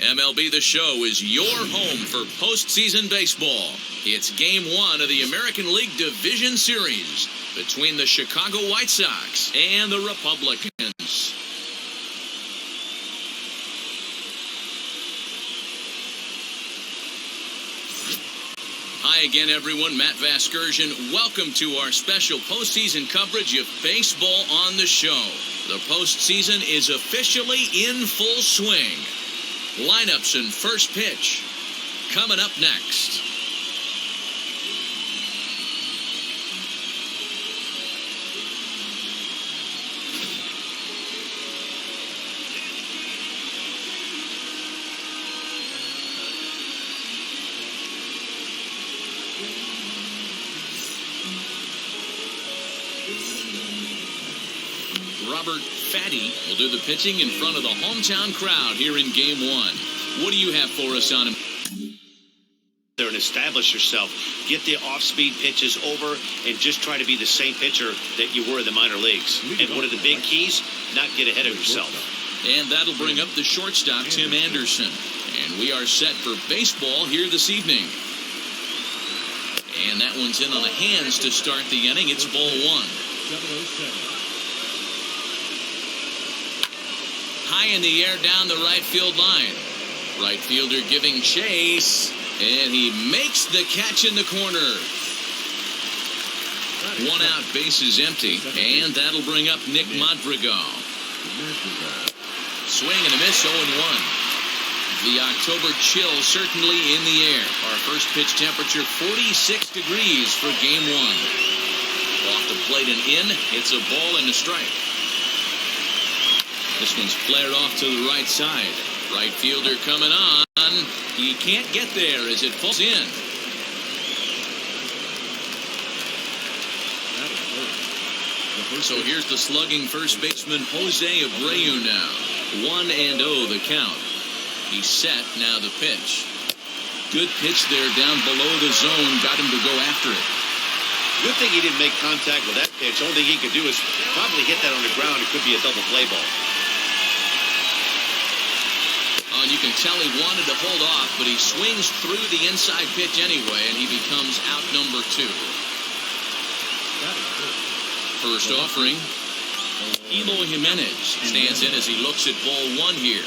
MLB The Show is your home for postseason baseball. It's Game 1 of the American League Division Series between the Chicago White Sox and the Republicans. Hi again, everyone. Matt Vasgersian. Welcome to our special postseason coverage of Baseball on the Show. The postseason is officially in full swing. Lineups and first pitch coming up next. Robert Fatty will do the pitching in front of the hometown crowd here in Game 1. What do you have for us on him? There and establish yourself. Get the off-speed pitches over and just try to be the same pitcher that you were in the minor leagues. And one of the big keys, not get ahead of yourself. And that'll bring up the shortstop, Tim Anderson. And we are set for baseball here this evening. And that one's in on the hands to start the inning. It's ball one. High in the air down the right field line. Right fielder giving chase, and he makes the catch in the corner. One out, bases empty, and that'll bring up Nick Madrigal. Swing and a miss, 0-1. The October chill certainly in the air. Our first pitch temperature 46 degrees for Game 1. Off the plate and in, it's a ball and a strike. This one's flared off to the right side. Right fielder coming on. He can't get there as it falls in. So here's the slugging first baseman Jose Abreu now. 1-0 the count. He's set, now the pitch. Good pitch there down below the zone. Got him to go after it. Good thing he didn't make contact with that pitch. Only thing he could do is probably hit that on the ground. It could be a double play ball. And you can tell he wanted to hold off, but he swings through the inside pitch anyway, and he becomes out number 2. First offering, Eloy Jimenez stands in as he looks at ball 1 here.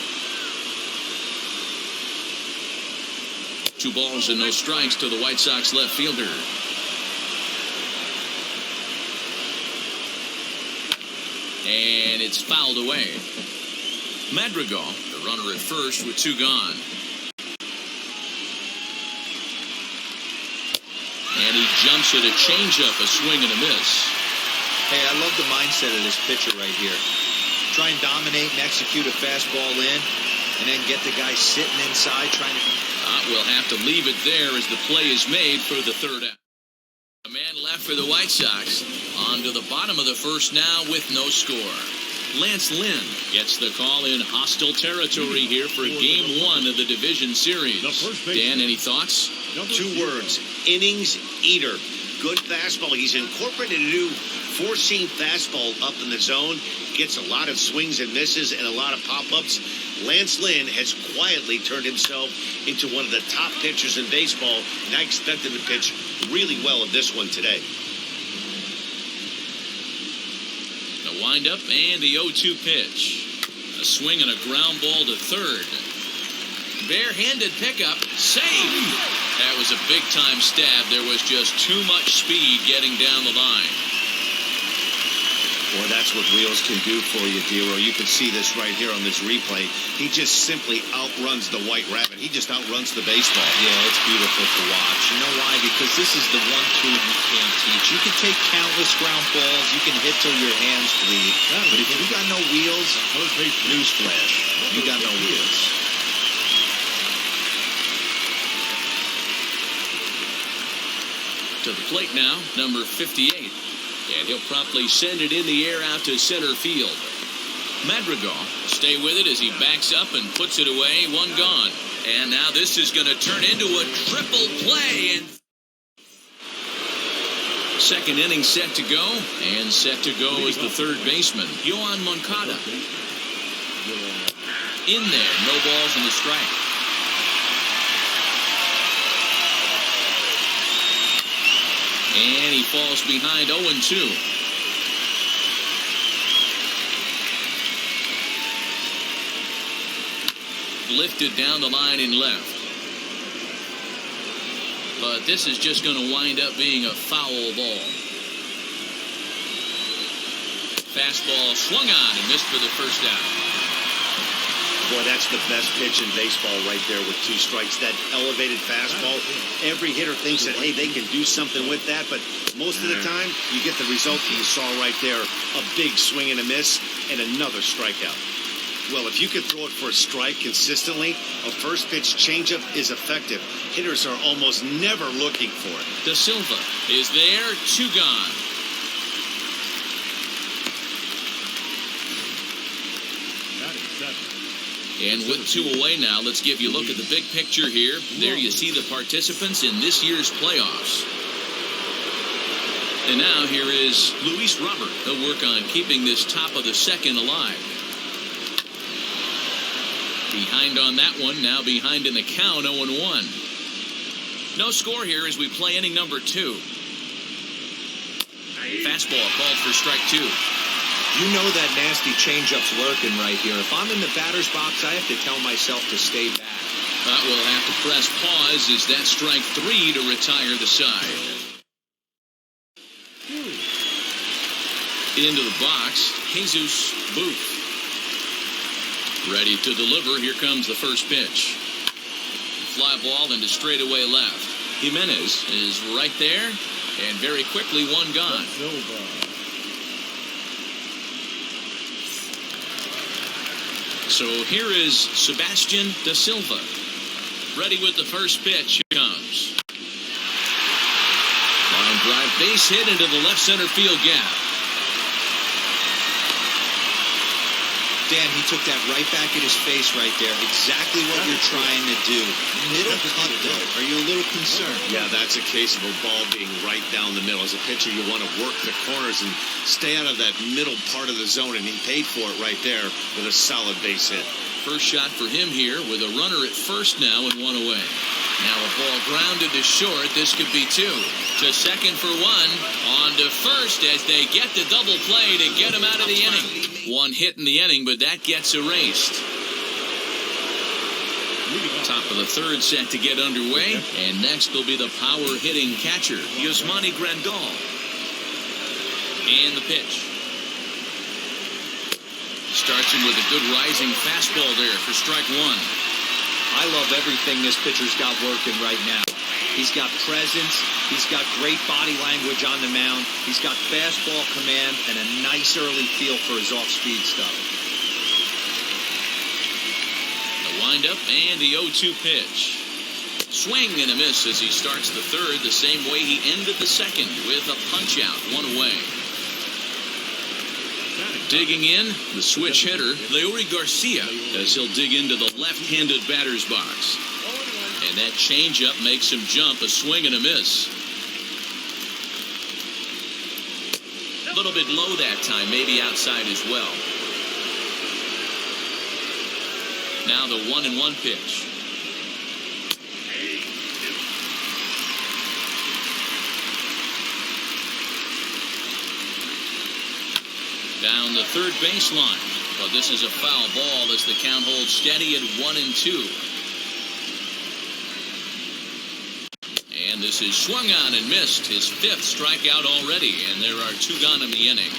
2 balls and no strikes to the White Sox left fielder. And it's fouled away. Madrigal, the runner at first with 2 gone. And he jumps at a changeup, a swing and a miss. Hey, I love the mindset of this pitcher right here. Try and dominate and execute a fastball in, and then get the guy sitting inside trying to... We'll have to leave it there as the play is made for the third out. A man left for the White Sox. On to the bottom of the first now with no score. Lynn gets the call in hostile territory here for Game 1 of the Division Series. Dan, any thoughts? 2 words, innings eater. Good fastball. He's incorporated a new 4-seam fastball up in the zone. Gets a lot of swings and misses and a lot of pop-ups. Lynn has quietly turned himself into one of the top pitchers in baseball, and I expect him to pitch really well in this one today. The windup and the 0-2 pitch. A swing and a ground ball to third. Barehanded pickup. Save! That was a big-time stab. There was just too much speed getting down the line. Boy, that's what wheels can do for you, Dero. You can see this right here on this replay. He just simply outruns the White Rabbit. He just outruns the baseball. Yeah, it's beautiful to watch. You know why? Because this is the one tool you can't teach. You can take countless ground balls. You can hit till your hands bleed. But if you got no wheels, newsflash, you got no wheels. To the plate now, number 58. And he'll promptly send it in the air out to center field. Madrigal stay with it as he backs up and puts it away. 1 gone. And now this is going to turn into a triple play. And second inning set to go. And set to go is the third baseman, Yoan Moncada. In there, no balls and a strike. And he falls behind 0-2. Lifted down the line in left. But this is just going to wind up being a foul ball. Fastball swung on and missed for the first out. Boy, that's the best pitch in baseball right there with 2 strikes. That elevated fastball. Every hitter thinks that, hey, they can do something with that. But most of the time, you get the result that you saw right there. A big swing and a miss and another strikeout. Well, if you could throw it for a strike consistently, a first pitch changeup is effective. Hitters are almost never looking for it. De Silva is there, 2 gone. And with 2 away now, let's give you a look at the big picture here. There you see the participants in this year's playoffs. And now here is Luis Robert. He'll work on keeping this top of the second alive. Behind on that one, now behind in the count, 0-1. No score here as we play inning number 2. Fastball called for strike 2. You know that nasty changeup's lurking right here. If I'm in the batter's box, I have to tell myself to stay back. But we'll have to press pause as that strike 3 to retire the side. Into the box, Jesus Booth. Ready to deliver. Here comes the first pitch. Fly ball into straightaway left. Jimenez is right there, and very quickly 1 gone. So here is Sebastian Silva. Ready with the first pitch. Here comes. Line drive, base hit into the left center field gap. Dan, he took that right back at his face right there. Exactly what you're trying to do. Middle cut, though. Are you a little concerned? Yeah, that's a case of a ball being right down the middle. As a pitcher, you want to work the corners and stay out of that middle part of the zone, and he paid for it right there with a solid base hit. First shot for him here with a runner at first now and 1 away. Now a ball grounded to short. This could be 2. To second for 1. On to first as they get the double play to get him out of the inning. 1 hit in the inning, but that gets erased. Top of the 3rd set to get underway. And next will be the power hitting catcher, Yasmani Grandal. And the pitch. Starts him with a good rising fastball there for strike 1. I love everything this pitcher's got working right now. He's got presence. He's got great body language on the mound. He's got fastball command and a nice early feel for his off-speed stuff. The windup and the 0-2 pitch. Swing and a miss as he starts the 3rd the same way he ended the 2nd with a punch-out, 1 away. Digging in, the switch hitter, Leury Garcia, as he'll dig into the left-handed batter's box. And that changeup makes him jump, a swing and a miss. A little bit low that time, maybe outside as well. Now the 1-1 pitch. Down the 3rd baseline, but this is a foul ball as the count holds steady at 1-2. And this is swung on and missed, his 5th strikeout already, and there are 2 gone in the inning.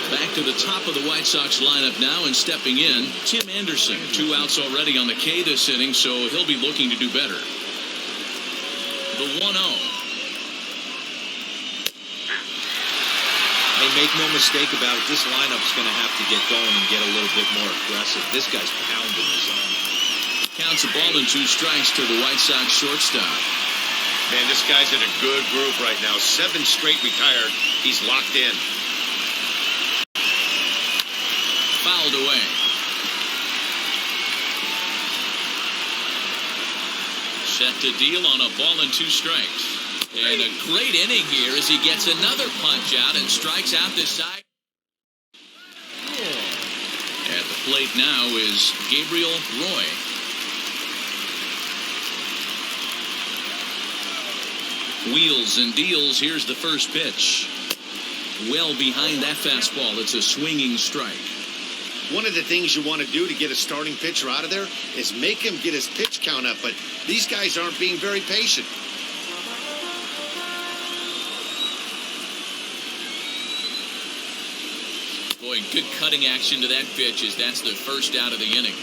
Back to the top of the White Sox lineup now, and stepping in, Tim Anderson. 2 outs already on the K this inning, so he'll be looking to do better. The 1-0. Hey, make no mistake about it, this lineup's going to have to get going and get a little bit more aggressive. This guy's pounding the zone. Counts a ball and 2 strikes to the White Sox shortstop. Man, this guy's in a good groove right now. 7 straight retired. He's locked in. Fouled away. Set to deal on a ball and 2 strikes. And a great inning here as he gets another punch out and strikes out this side. At the plate now is Gabriel Roy. Wheels and deals. Here's the first pitch. Well behind that fastball. It's a swinging strike. One of the things you want to do to get a starting pitcher out of there is make him get his pitch count up, but these guys aren't being very patient. Boy, good cutting action to that pitch as that's the first out of the inning.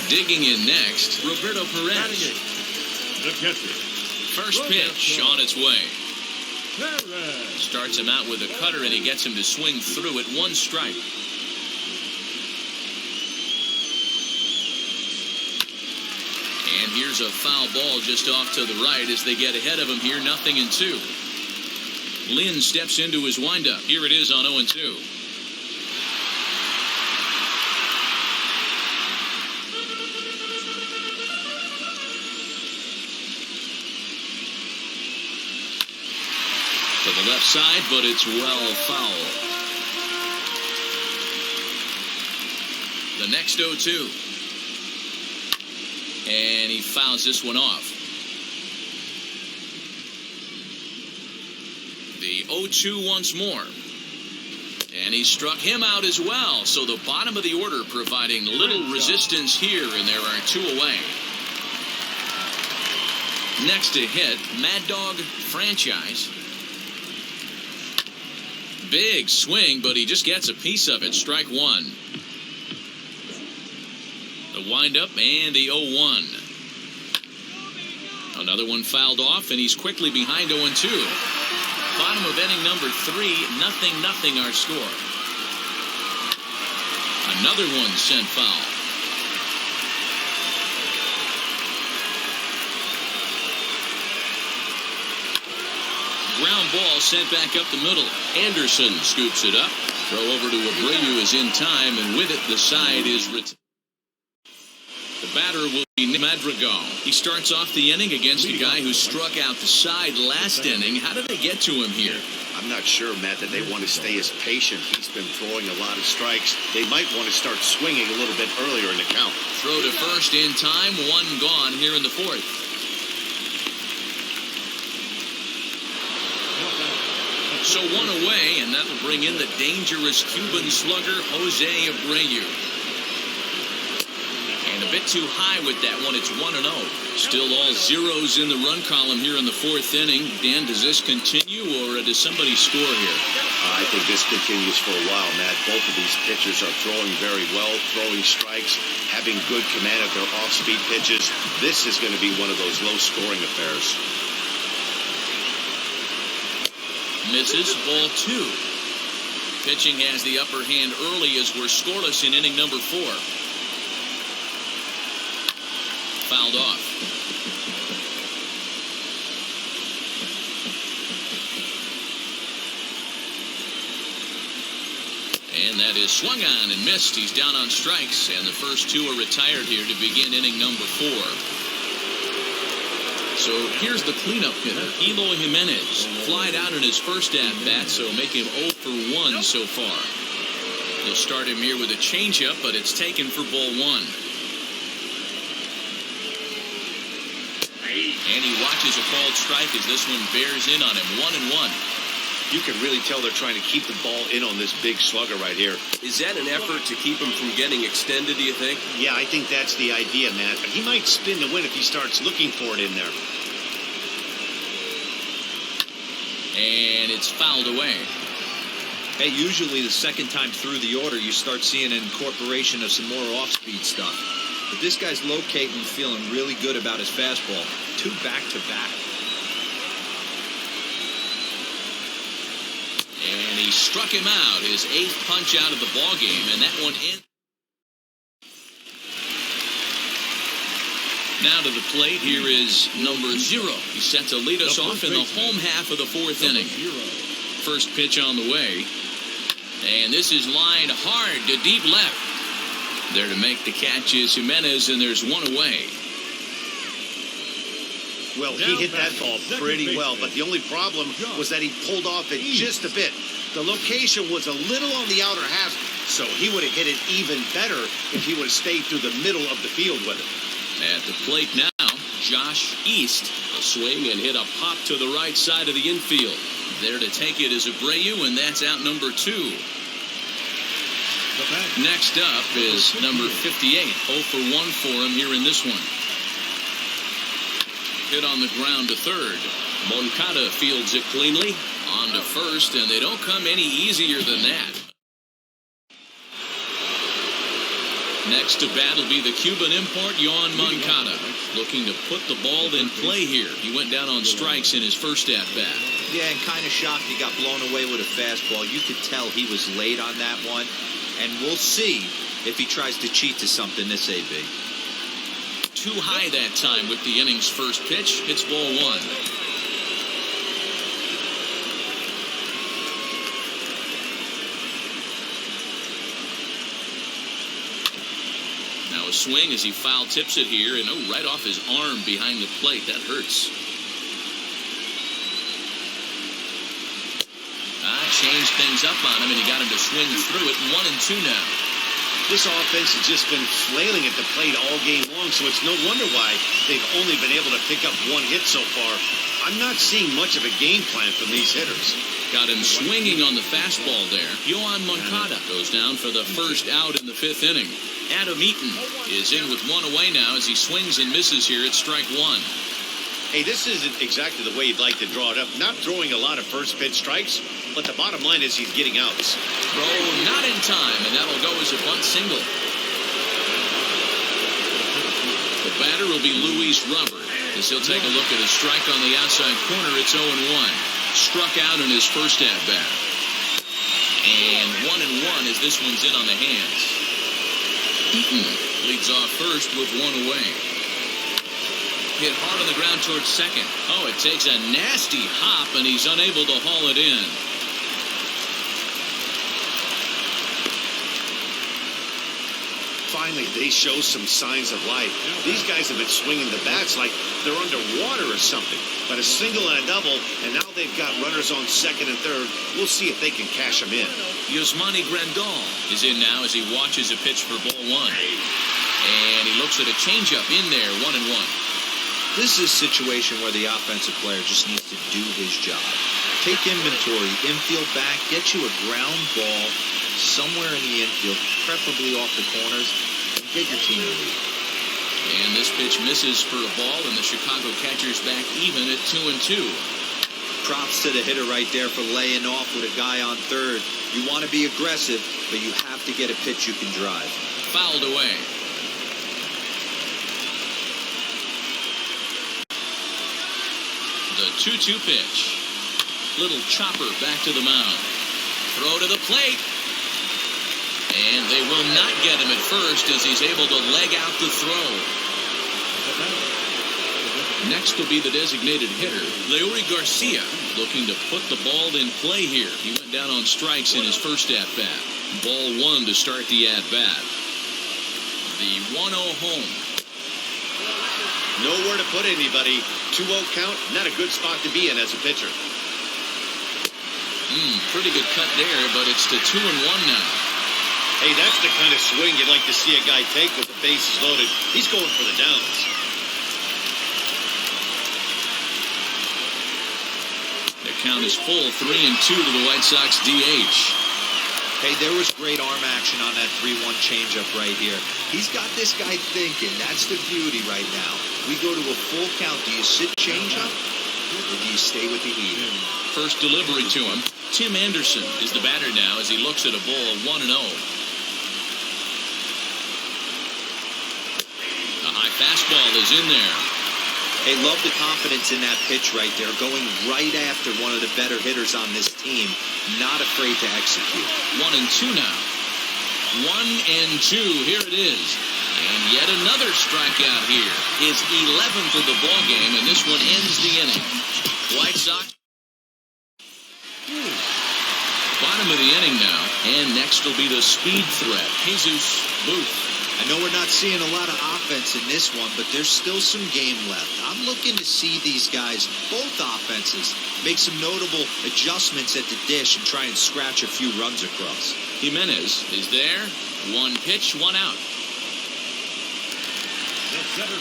Digging in next, Roberto Perez. First pitch on its way. Starts him out with a cutter, and he gets him to swing through at one strike. And here's a foul ball just off to the right as they get ahead of him here, 0-2. Lynn steps into his windup. Here it is on 0-2. To the left side, but it's well foul. The next 0-2. And he fouls this one off. The 0-2 once more. And he struck him out as well. So the bottom of the order providing little resistance here, and there are 2 away. Next to hit, Mad Dog Franchise. Big swing, but he just gets a piece of it. Strike one. The windup and the 0-1. Another one fouled off, and he's quickly behind 0-2. Bottom of inning number 3, 0-0 our score. Another one sent foul. Ground ball sent back up the middle. Anderson scoops it up. Throw over to Abreu is in time, and with it, the side is retired. The batter will be Madrigal. He starts off the inning against a guy who struck out the side last inning. How did they get to him here? I'm not sure, Matt, that they want to stay as patient. He's been throwing a lot of strikes. They might want to start swinging a little bit earlier in the count. Throw to first in time. One gone here in the 4th. So one away, and that will bring in the dangerous Cuban slugger, Jose Abreu. And a bit too high with that one. It's 1-0. Still all zeros in the run column here in the 4th inning. Dan, does this continue, or does somebody score here? I think this continues for a while, Matt. Both of these pitchers are throwing very well, throwing strikes, having good command of their off-speed pitches. This is going to be one of those low-scoring affairs. Misses, ball 2. Pitching has the upper hand early as we're scoreless in inning number 4. Fouled off. And that is swung on and missed. He's down on strikes, and the first 2 are retired here to begin inning number 4. So here's the cleanup hitter, Eloy Jimenez. Flied out in his first at-bat, so make him 0 for 1 so far. They'll start him here with a changeup, but it's taken for ball 1. And he watches a called strike as this one bears in on him. 1-1. You can really tell they're trying to keep the ball in on this big slugger right here. Is that an effort to keep him from getting extended, do you think? Yeah, I think that's the idea, Matt. But he might spin to win if he starts looking for it in there. And it's fouled away. Hey, usually the second time through the order, you start seeing an incorporation of some more off-speed stuff. But this guy's locating and feeling really good about his fastball. 2 back-to-back. And he struck him out, his 8th punch out of the ball game, and that one in. Now to the plate, here is number 0. He's set to lead us off in the home half of the 4th inning. First pitch on the way. And this is lined hard to deep left. There to make the catch is Jimenez, and there's 1 away. Well, he hit that ball pretty well, but the only problem was that he pulled off it just a bit. The location was a little on the outer half, so he would have hit it even better if he would have stayed through the middle of the field with it. At the plate now, Josh East. A swing and hit a pop to the right side of the infield. There to take it is Abreu, and that's out number 2. Next up is number 58. 0 for 1 for him here in this one. Hit on the ground to third. Moncada fields it cleanly. On to first, and they don't come any easier than that. Next to bat will be the Cuban import, Yoan Moncada, looking to put the ball in play here. He went down on strikes in his first at-bat. Yeah, and kind of shocked he got blown away with a fastball. You could tell he was late on that one. And we'll see if he tries to cheat to something this AB. Too high that time with the inning's first pitch. Hits ball 1. Now a swing as he foul tips it here, and right off his arm behind the plate. That hurts. Changed things up on him, and he got him to swing through it. 1-2 now. This offense has just been flailing at the plate all game long, so it's no wonder why they've only been able to pick up 1 hit so far. I'm not seeing much of a game plan from these hitters. Got him swinging on the fastball there. Yoan Moncada goes down for the first out in the 5th inning. Eaton is in with 1 away now as he swings and misses here at strike 1. Hey, this isn't exactly the way you'd like to draw it up. Not throwing a lot of first pitch strikes, but the bottom line is he's getting outs. Throw not in time, and that'll go as a bunt single. The batter will be Luis Robert, as he'll take a look at a strike on the outside corner. It's 0-1. Struck out in his first at-bat. And 1-1 as this one's in on the hands. Eaton leads off first with 1 away. Hit hard on the ground towards second. Oh, it takes a nasty hop, and he's unable to haul it in. Finally, they show some signs of life. These guys have been swinging the bats like they're underwater or something. But a single and a double, and now they've got runners on second and third. We'll see if they can cash them in. Grandal is in now as he watches a pitch for ball 1. And he looks at a changeup in there, 1-1. This is a situation where the offensive player just needs to do his job. Take inventory, infield back, get you a ground ball somewhere in the infield, preferably off the corners, and get your team in lead. And this pitch misses for a ball, and the Chicago catcher's back even at 2-2. Props to the hitter right there for laying off with a guy on third. You want to be aggressive, but you have to get a pitch you can drive. Fouled away. The 2-2 pitch. Little chopper back to the mound. Throw to the plate. And they will not get him at first as he's able to leg out the throw. Next will be the designated hitter, Leury Garcia, looking to put the ball in play here. He went down on strikes in his first at-bat. Ball 1 to start the at-bat. The 1-0 home. Nowhere to put anybody. 2-0 count, not a good spot to be in as a pitcher. Pretty good cut there, but it's to 2-1 now. Hey, that's the kind of swing you'd like to see a guy take with the bases loaded. He's going for the downs. The count is full, 3-2 to the White Sox DH. Hey, there was great arm action on that 3-1 changeup right here. He's got this guy thinking. That's the beauty right now. We go to a full count. Do you sit changeup, or do you stay with the heat? First delivery to him. Tim Anderson is the batter now as he looks at a ball 1-0. The high fastball is in there. Hey, love the confidence in that pitch right there. Going right after one of the better hitters on this team. Not afraid to execute. 1-2 now. 1-2. Here it is. And yet another strikeout here. His 11th of the ball game, and this one ends the inning. White Sox. Bottom of the inning now. And next will be the speed threat, Jesus Booth. I know we're not seeing a lot of offense in this one, but there's still some game left. I'm looking to see these guys, both offenses, make some notable adjustments at the dish and try and scratch a few runs across. Jimenez is there. 1 pitch, 1 out.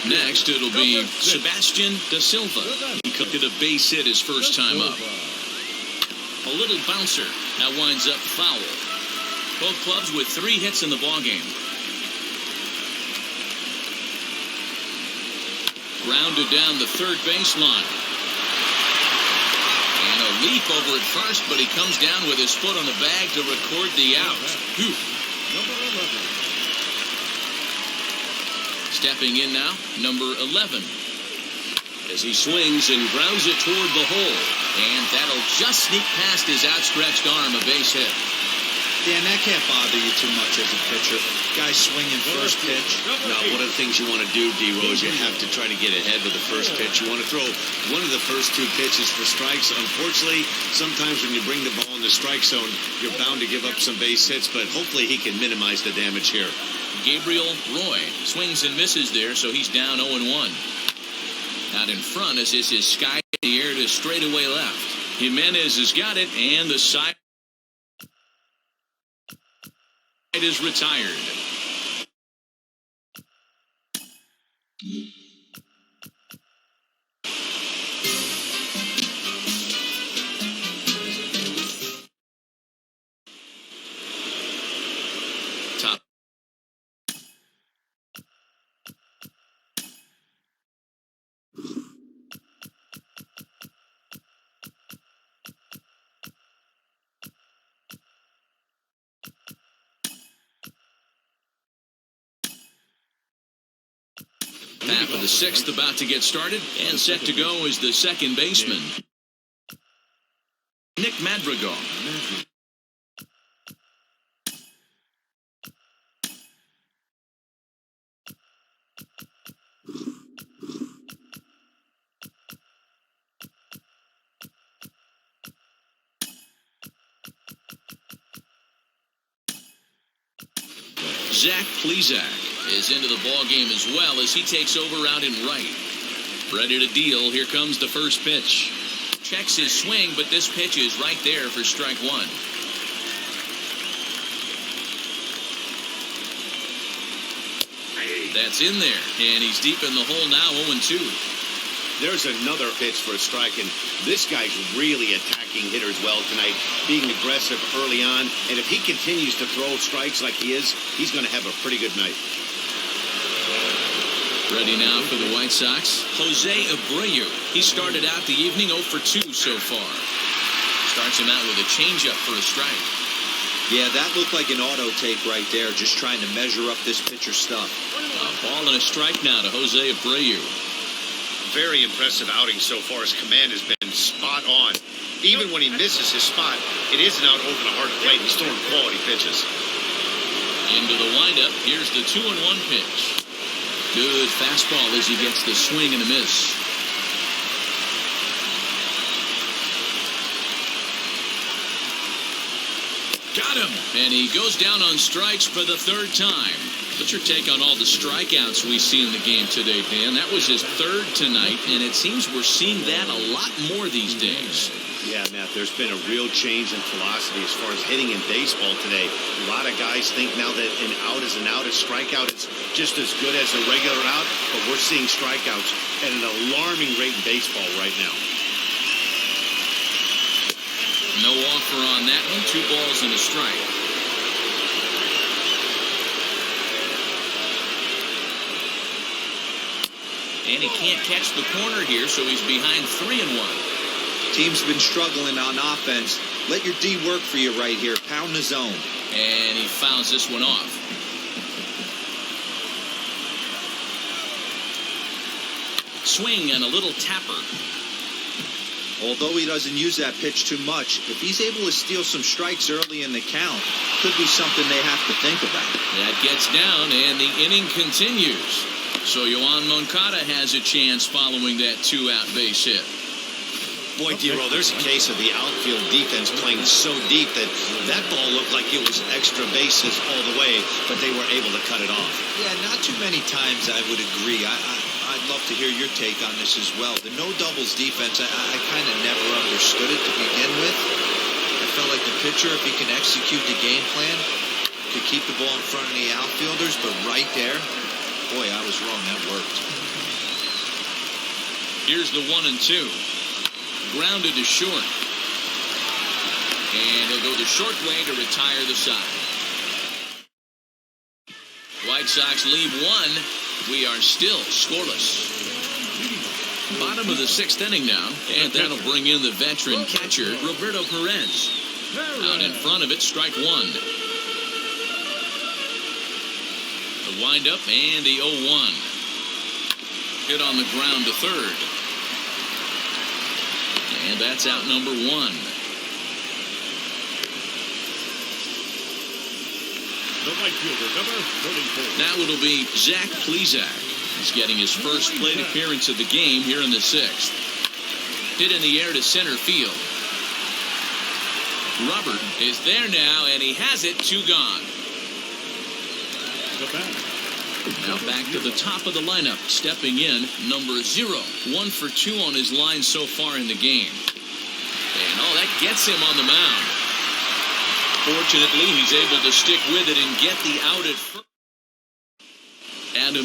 Next, it'll be Sebastian Silva. He cooked a base hit his first time up. A little bouncer. That winds up foul. Both clubs with 3 hits in the ballgame. Grounded down the third baseline. And a leap over at first, but he comes down with his foot on the bag to record the out. Number 11. Stepping in now, number 11. As he swings and grounds it toward the hole. And that'll just sneak past his outstretched arm, a base hit. Dan, that can't bother you too much as a pitcher. Guy swinging first pitch. No, one of the things you want to do, D-Rose, you have to try to get ahead with the first pitch. You want to throw one of the first 2 pitches for strikes. Unfortunately, sometimes when you bring the ball in the strike zone, you're bound to give up some base hits, but hopefully he can minimize the damage here. Gabriel Roy swings and misses there, so he's down 0-1. Out in front as this is sky in the air to straightaway left. Jimenez has got it, and the side is retired. Top. Half of the 6th about to get started, and set to go is the second baseman, Nick Madrigal. Zach Plezak is into the ball game as well as he takes over out in right. Ready to deal. Here comes the first pitch. Checks his swing, but this pitch is right there for strike 1. That's in there, and he's deep in the hole now, 0-2. There's another pitch for a strike, and this guy's really attacking hitters well tonight, being aggressive early on, and if he continues to throw strikes like he is, he's going to have a pretty good night. Ready now for the White Sox, Jose Abreu. He started out the evening 0 for 2 so far. Starts him out with a changeup for a strike. Yeah, that looked like an auto take right there, just trying to measure up this pitcher's stuff. A ball and a strike now to Jose Abreu. Very impressive outing so far. His command has been spot on. Even when he misses his spot, it isn't out over the hard plate. He's throwing quality pitches. Into the windup. Here's the 2-1 pitch. Good fastball as he gets the swing and a miss. Got him. And he goes down on strikes for the 3rd time. What's your take on all the strikeouts we see in the game today, Dan? That was his 3rd tonight, and it seems we're seeing that a lot more these days. Yeah, Matt, there's been a real change in philosophy as far as hitting in baseball today. A lot of guys think now that an out is an out, a strikeout is just as good as a regular out, but we're seeing strikeouts at an alarming rate in baseball right now. No offer on that one. 2 balls and a strike. And he can't catch the corner here, so he's behind 3-1. Team's been struggling on offense. Let your D work for you right here. Pound the zone. And he fouls this one off. Swing and a little tapper. Although he doesn't use that pitch too much, if he's able to steal some strikes early in the count, could be something they have to think about. That gets down, and the inning continues. So Yoan Moncada has a chance following that 2-out base hit. Boy, D-Roll, there's a case of the outfield defense playing so deep that that ball looked like it was extra bases all the way, but they were able to cut it off. Yeah, not too many times I would agree. I'd love to hear your take on this as well. The no-doubles defense, I kind of never understood it to begin with. I felt like the pitcher, if he can execute the game plan, could keep the ball in front of the outfielders, but right there, Boy, I was wrong. That worked. Here's the 1-2. Grounded to short. And he'll go the short way to retire the side. White Sox lead 1. We are still scoreless. Bottom of the 6th inning now. And that'll bring in the veteran catcher, Roberto Perez. Out in front of it, strike 1. The windup and the 0-1. Hit on the ground to third. And that's out number 1. The right fielder, number 34. Now it'll be Zach Plezak. He's getting his first plate appearance of the game here in the 6th. Hit in the air to center field. Robert is there now, and he has it. 2 gone. The batter. Now back to the top of the lineup. Stepping in, number 0. 1 for 2 on his line so far in the game. And that gets him on the mound. Fortunately, he's able to stick with it and get the out at first.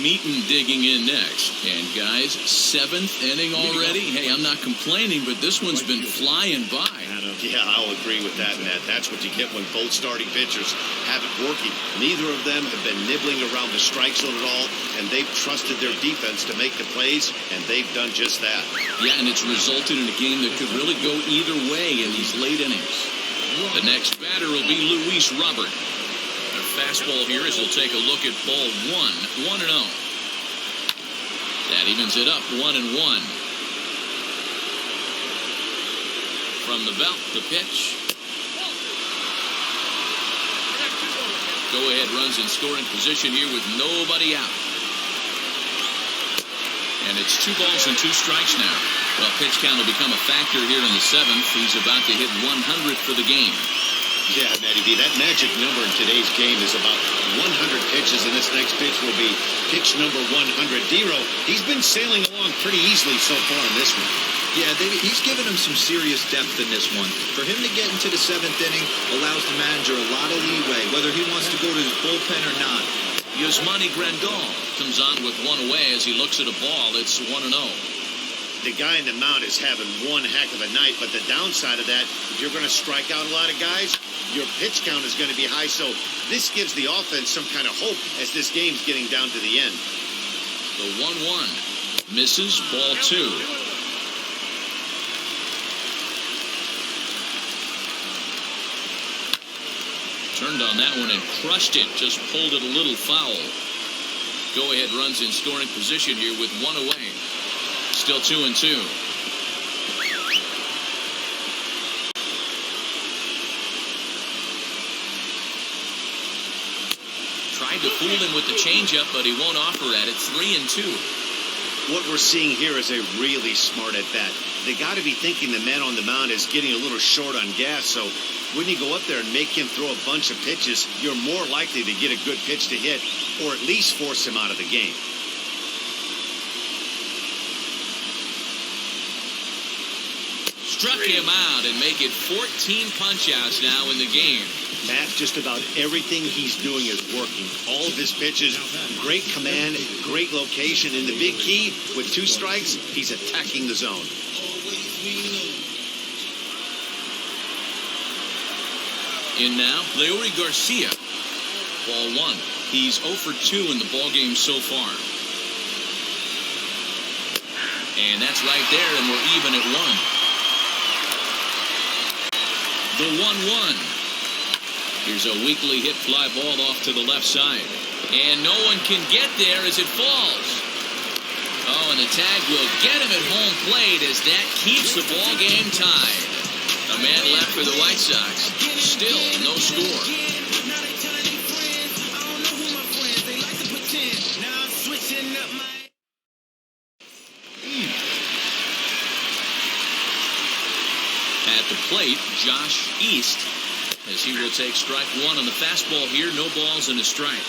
Eaton digging in next. And guys, 7th inning already. Hey, I'm not complaining, but this one's been flying by. Yeah, I'll agree with that, Matt. That's what you get when both starting pitchers have it working. Neither of them have been nibbling around the strike zone at all, and they've trusted their defense to make the plays, and they've done just that. Yeah, and it's resulted in a game that could really go either way in these late innings. The next batter will be Luis Robert. A fastball here as he'll take a look at ball 1. 1-0. That evens it up 1-1. From the belt, the pitch. Go-ahead runs in scoring position here with nobody out. And it's 2 balls and 2 strikes now. Well, pitch count will become a factor here in the 7th. He's about to hit 100 for the game. Yeah, Matty B, that magic number in today's game is about 100 pitches, and this next pitch will be pitch number 100. Dero, he's been sailing along pretty easily so far in this one. Yeah, he's given him some serious depth in this one. For him to get into the 7th inning allows the manager a lot of leeway, whether he wants to go to his bullpen or not. Yasmani Grandal comes on with 1 away as he looks at a ball. It's 1-0. The guy in the mound is having one heck of a night, but the downside of that, if you're going to strike out a lot of guys, your pitch count is going to be high. So this gives the offense some kind of hope as this game's getting down to the end. The 1-1 misses, ball 2. Turned on that one and crushed it. Just pulled it a little foul. Go-ahead runs in scoring position here with 1 away. Still 2-2. Tried to fool him with the changeup, but he won't offer at it. 3-2. What we're seeing here is a really smart at-bat. They got to be thinking the man on the mound is getting a little short on gas, so when you go up there and make him throw a bunch of pitches, you're more likely to get a good pitch to hit, or at least force him out of the game. Struck him out and make it 14 punch-outs now in the game. Matt, just about everything he's doing is working. All of his pitches, great command, great location. And the big key, with 2 strikes, he's attacking the zone. In now, Leury Garcia. Ball 1. He's 0 for 2 in the ballgame so far. And that's right there, and we're even at 1. The 1-1. Here's a weakly hit fly ball off to the left side. And no one can get there as it falls. Oh, and the tag will get him at home plate as that keeps the ball game tied. A man left for the White Sox. Still no score. At the plate, Josh East, as he will take strike 1 on the fastball here. No balls and a strike.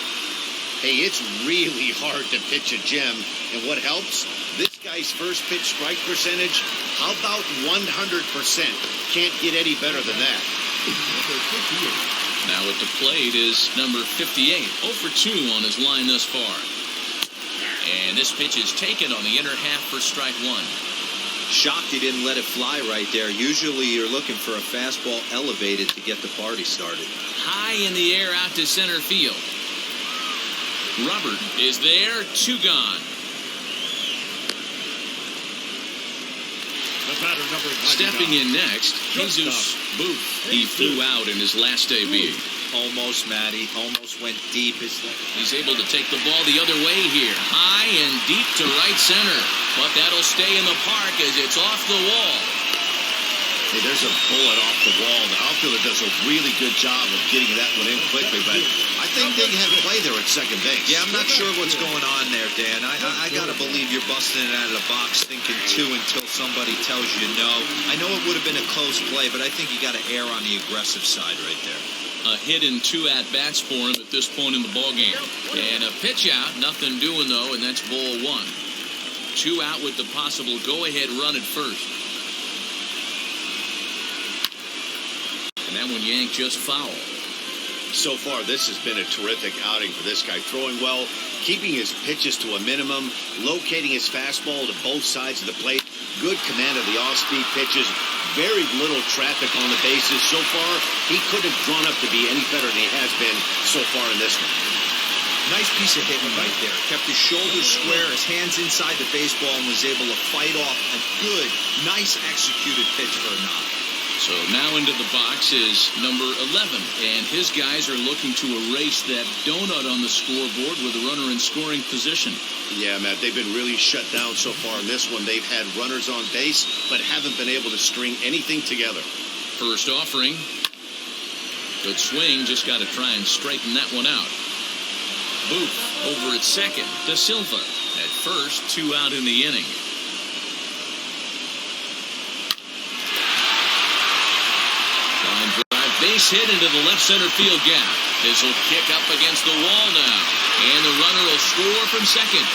Hey, it's really hard to pitch a gem. And what helps? This guy's first pitch strike percentage, how about 100%? Can't get any better than that. Now at the plate is number 58. 0 for 2 on his line thus far. And this pitch is taken on the inner half for strike one. Shocked he didn't let it fly right there. Usually you're looking for a fastball elevated to get the party started. High in the air out to center field. Robert is there, 2 gone. The batter, number 99. Stepping in next, Jesus Booth. He flew out in his last AB. Almost, Matty. Almost went deep. He's able to take the ball the other way here. High and deep to right center. But that'll stay in the park as it's off the wall. Hey, there's a bullet off the wall. The outfielder does a really good job of getting that one in quickly, but I think they have play there at second base. Yeah, I'm not sure what's going on there, Dan. I got to believe you're busting it out of the box thinking 2 until somebody tells you no. I know it would have been a close play, but I think you got to err on the aggressive side right there. A hit and 2 at-bats for him at this point in the ballgame. And a pitch out, nothing doing though, and that's ball 1. 2 out with the possible go-ahead run at first. And that one yanked just foul. So far, this has been a terrific outing for this guy. Throwing well, keeping his pitches to a minimum, locating his fastball to both sides of the plate. Good command of the off-speed pitches. Very little traffic on the bases. So far, he couldn't have drawn up to be any better than he has been so far in this one. Nice piece of hitting right there. Kept his shoulders square, his hands inside the baseball, and was able to fight off a good, nice executed pitch for a knock. So now into the box is number 11, and his guys are looking to erase that donut on the scoreboard with a runner in scoring position. Yeah, Matt, they've been really shut down so far in this one. They've had runners on base, but haven't been able to string anything together. First offering. Good swing, just got to try and straighten that one out. Booth over at second to Silva. At first, 2 out in the inning. Base hit into the left center field gap. This will kick up against the wall now. And the runner will score from second.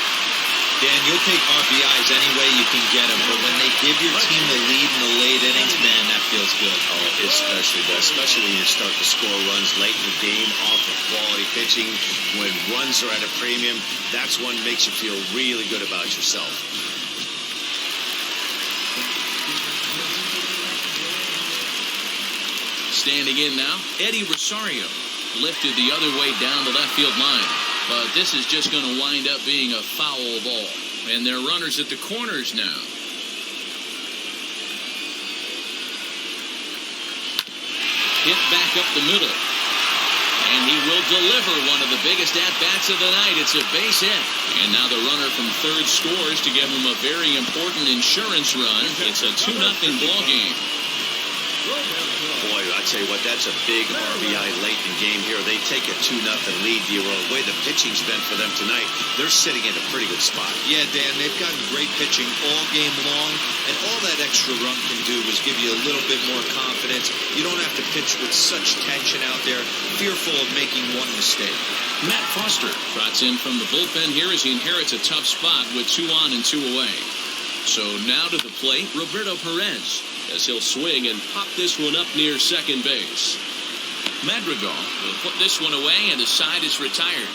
Dan, you'll take RBIs any way you can get them, but when they give your team the lead in the late innings, man, that feels good. Oh, it especially does. Especially when you start to score runs late in the game off of quality pitching. When runs are at a premium, that's what makes you feel really good about yourself. Standing in now, Eddie Rosario lifted the other way down the left field line. But this is just going to wind up being a foul ball. And they're runners at the corners now. Hit back up the middle. And he will deliver one of the biggest at-bats of the night. It's a base hit. And now the runner from third scores to give him a very important insurance run. It's a 2-0 ball game. Boy, I tell you what, that's a big RBI late in the game here. They take a 2-0 lead. The way the pitching's been for them tonight, they're sitting in a pretty good spot. Yeah, Dan, they've gotten great pitching all game long, and all that extra run can do is give you a little bit more confidence. You don't have to pitch with such tension out there, fearful of making one mistake. Matt Foster trots in from the bullpen here as he inherits a tough spot with 2 on and 2 away. So now to the plate, Roberto Perez, as he'll swing and pop this one up near second base. Madrigal will put this one away, and the side is retired.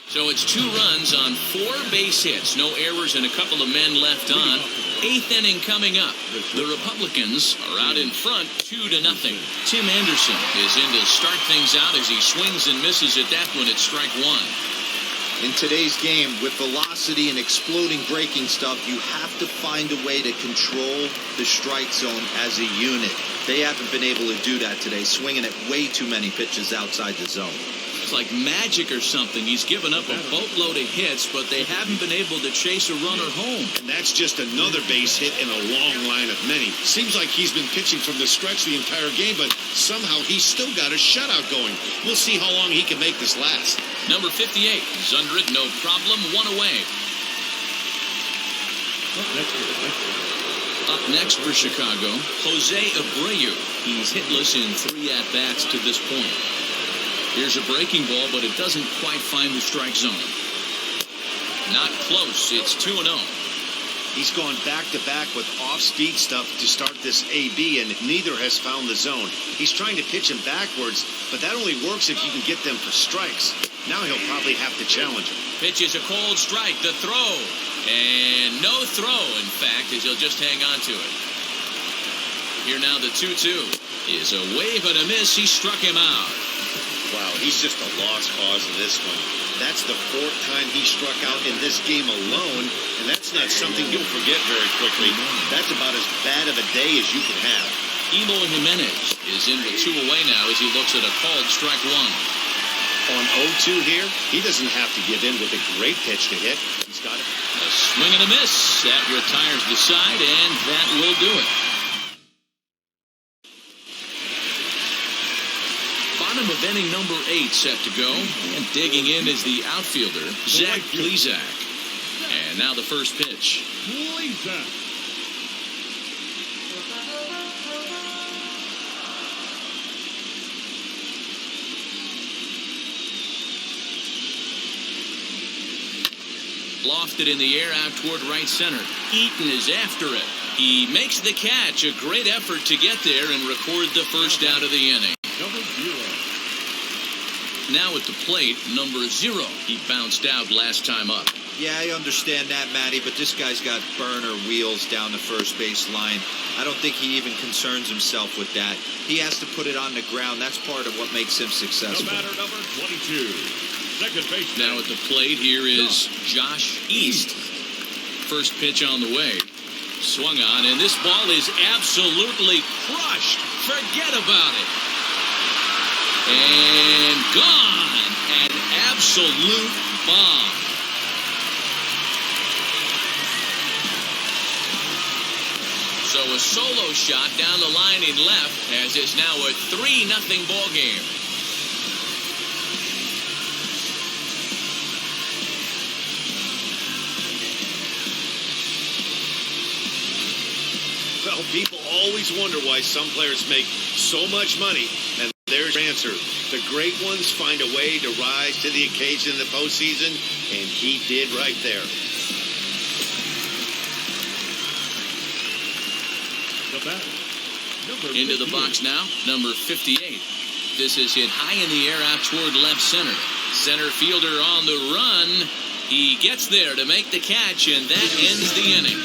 So it's 2 runs on 4 base hits, no errors and a couple of men left on. 8th inning coming up. The Republicans are out in front 2-0. Tim Anderson is in to start things out as he swings and misses at that one at strike 1. In today's game, with velocity and exploding breaking stuff, you have to find a way to control the strike zone as a unit. They haven't been able to do that today, swinging at way too many pitches outside the zone. It's like magic or something. He's given up a boatload of hits, but they haven't been able to chase a runner home. And that's just another base hit in a long line of many. Seems like he's been pitching from the stretch the entire game, but somehow he's still got a shutout going. We'll see how long he can make this last. Number 58, Zundrid, no problem, 1 away. Up next for Chicago, Jose Abreu. He's hitless in 3 at-bats to this point. Here's a breaking ball, but it doesn't quite find the strike zone. Not close. It's 2-0. He's gone back-to-back with off-speed stuff to start this AB, and neither has found the zone. He's trying to pitch him backwards, but that only works if you can get them for strikes. Now he'll probably have to challenge him. Pitch is a cold strike. The throw. And no throw, in fact, as he'll just hang on to it. Here now the 2-2 is a wave and a miss. He struck him out. Wow, he's just a lost cause in this one. That's the 4th time he struck out in this game alone, and that's not something you'll forget very quickly. That's about as bad of a day as you can have. Eloy Jimenez is in with 2 away now as he looks at a called strike 1. On 0-2 here, he doesn't have to give in with a great pitch to hit. He's got it. A swing and a miss. That retires the side, and that will do it. Bottom of inning number 8 set to go, and digging in is the outfielder, Plezak. And now the first pitch. Plezak. Lofted in the air out toward right center. Eaton is after it. He makes the catch. A great effort to get there and record the first out of the inning. Number 0. Now at the plate, number 0. He bounced out last time up. Yeah, I understand that, Matty, but this guy's got burner wheels down the first base line. I don't think he even concerns himself with that. He has to put it on the ground. That's part of what makes him successful. The batter, number 22. Second base. Now at the plate, here is Josh East. First pitch on the way. Swung on, and this ball is absolutely crushed. Forget about it. And gone. An absolute bomb. So a solo shot down the line in left, as it's now a 3-0 ball game. Well, people always wonder why some players make so much money, and there's your answer. The great ones find a way to rise to the occasion in the postseason, and he did right there. The batter, number Into the 58. box now, number 58. This is hit high in the air out toward left center. Center fielder on the run. He gets there to make the catch, and that ends the inning.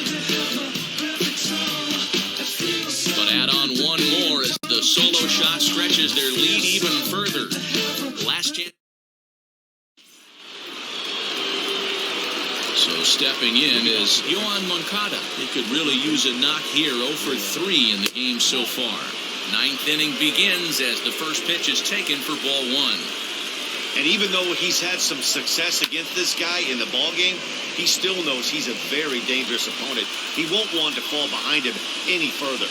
But add on one more as the solo shot stretches their lead even further. Last chance. So stepping in is Yoan Moncada. He could really use a knock here. 0 for 3 in the game so far. 9th inning begins as the first pitch is taken for ball 1. And even though he's had some success against this guy in the ball game, he still knows he's a very dangerous opponent. He won't want to fall behind him any further.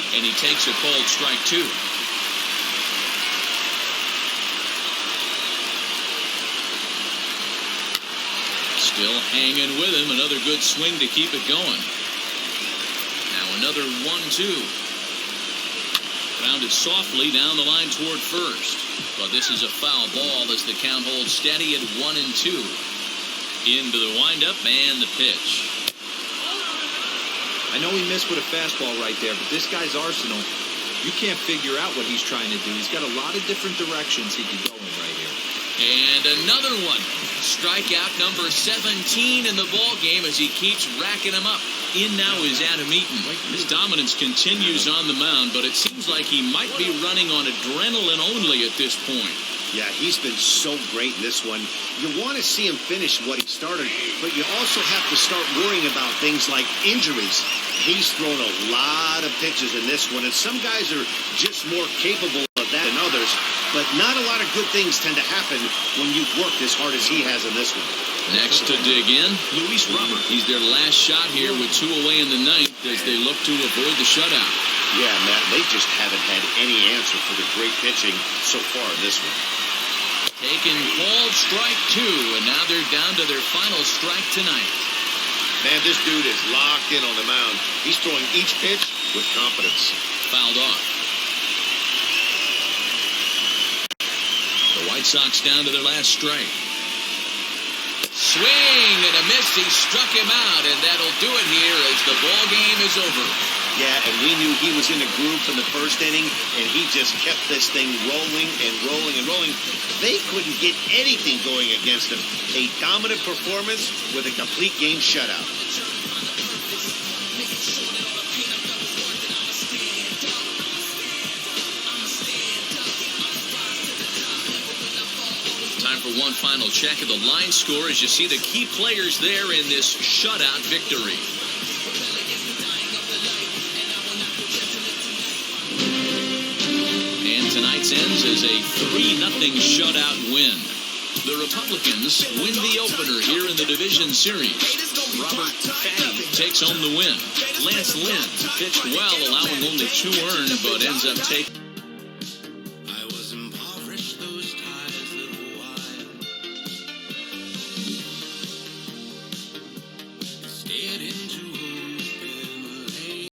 And he takes a called strike 2. Still hanging with him. Another good swing to keep it going. Now another 1-2. Grounded softly down the line toward first. But this is a foul ball as the count holds steady at 1-2. Into the windup and the pitch. I know he missed with a fastball right there, but this guy's arsenal, you can't figure out what he's trying to do. He's got a lot of different directions he could go in right here. And another one. Strikeout number 17 in the ball game as he keeps racking them up. In now is Adam Eaton. His dominance continues on the mound, but it seems like he might be running on adrenaline only at this point. Yeah, he's been so great in this one. You want to see him finish what he started, but you also have to start worrying about things like injuries. He's thrown a lot of pitches in this one, and some guys are just more capable of that than others, but not a lot of good things tend to happen when you've worked as hard as he has in this one. Next to dig in, Luis Robert. He's their last shot here with 2 away in the 9th as they look to avoid the shutout. Yeah, Matt, they just haven't had any answer for the great pitching so far in this one. Taken called strike 2, and now they're down to their final strike tonight. Man, this dude is locked in on the mound. He's throwing each pitch with confidence. Fouled off. The White Sox down to their last strike. Swing and a miss. He struck him out, and that'll do it here as the ball game is over. Yeah, and we knew he was in a groove in the first inning, and he just kept this thing rolling and rolling and rolling. They couldn't get anything going against him. A dominant performance with a complete game shutout. Time for one final check of the line score as you see the key players there in this shutout victory. And tonight's ends as a 3-0 shutout win. The Republicans win the opener here in the division series. Robert Fatty takes home the win. Lance Lynn pitched well, allowing only 2 earned, but ends up taking